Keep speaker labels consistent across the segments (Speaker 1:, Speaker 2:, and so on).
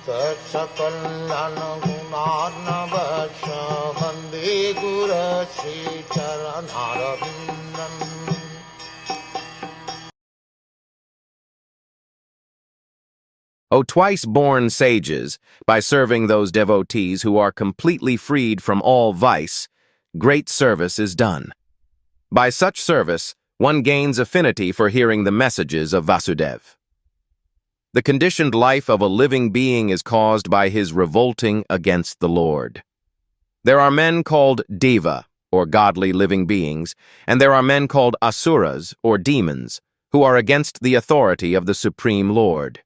Speaker 1: सकल्यान गुणार्णवश Vande गुरश्री चरणारविन्दम्।
Speaker 2: O twice-born sages, by serving those devotees who are completely freed from all vice, great service is done. By such service, one gains affinity for hearing the messages of Vasudeva. The conditioned life of a living being is caused by his revolting against the Lord. There are men called deva, or godly living beings, and there are men called asuras, or demons, who are against the authority of the Supreme Lord.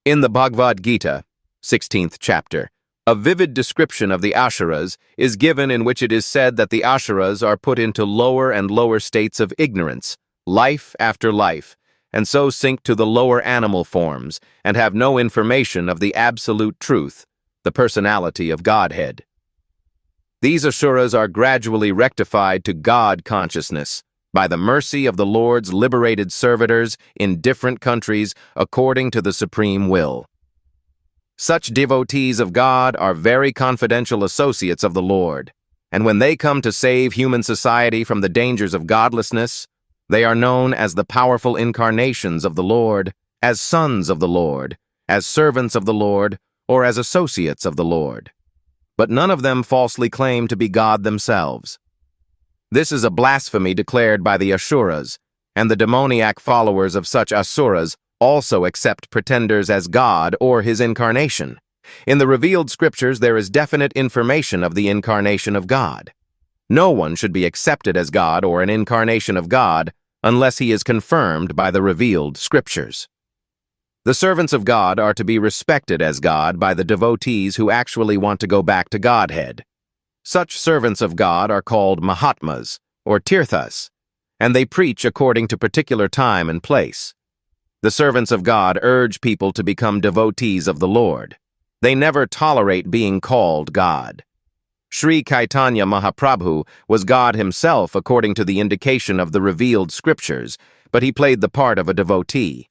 Speaker 2: In the Bhagavad Gita, 16th chapter, a vivid description of the asuras is given in which it is said that the asuras are put into lower and lower states of ignorance, life after life, and so sink to the lower animal forms and have no information of the absolute truth, the personality of Godhead. These asuras are gradually rectified to God consciousness by the mercy of the Lord's liberated servitors in different countries according to the supreme will. Such devotees of God are very confidential associates of the Lord, and when they come to save human society from the dangers of godlessness, they are known as the powerful incarnations of the Lord, as sons of the Lord, as servants of the Lord, or as associates of the Lord. But none of them falsely claim to be God themselves. This is a blasphemy declared by the asuras, and the demoniac followers of such asuras also accept pretenders as God or his incarnation. In the revealed scriptures there is definite information of the incarnation of God. No one should be accepted as God or an incarnation of God unless he is confirmed by the revealed scriptures. The servants of God are to be respected as God by the devotees who actually want to go back to Godhead. Such servants of God are called Mahatmas, or Tirthas, and they preach according to particular time and place. The servants of God urge people to become devotees of the Lord. They never tolerate being called God. Sri Caitanya Mahaprabhu was God himself according to the indication of the revealed scriptures, but he played the part of a devotee.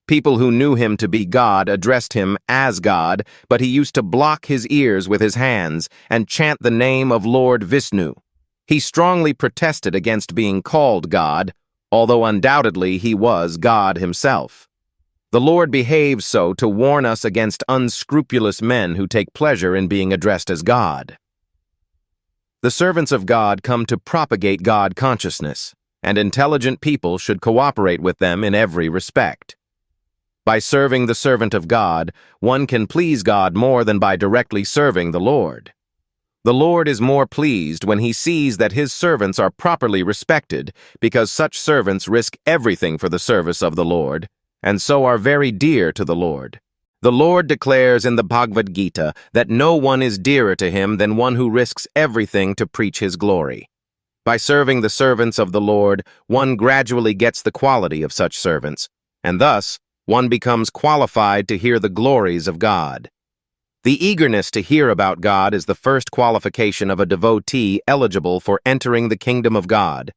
Speaker 2: People who knew him to be God addressed him as God, but he used to block his ears with his hands and chant the name of Lord Vishnu. He strongly protested against being called God, although undoubtedly he was God himself. The Lord behaves so to warn us against unscrupulous men who take pleasure in being addressed as God. The servants of God come to propagate God consciousness, and intelligent people should cooperate with them in every respect. By serving the servant of God, one can please God more than by directly serving the Lord. The Lord is more pleased when he sees that his servants are properly respected, because such servants risk everything for the service of the Lord, and so are very dear to the Lord. The Lord declares in the Bhagavad Gita that no one is dearer to him than one who risks everything to preach his glory. By serving the servants of the Lord, one gradually gets the quality of such servants, and thus one becomes qualified to hear the glories of God. The eagerness to hear about God is the first qualification of a devotee eligible for entering the kingdom of God.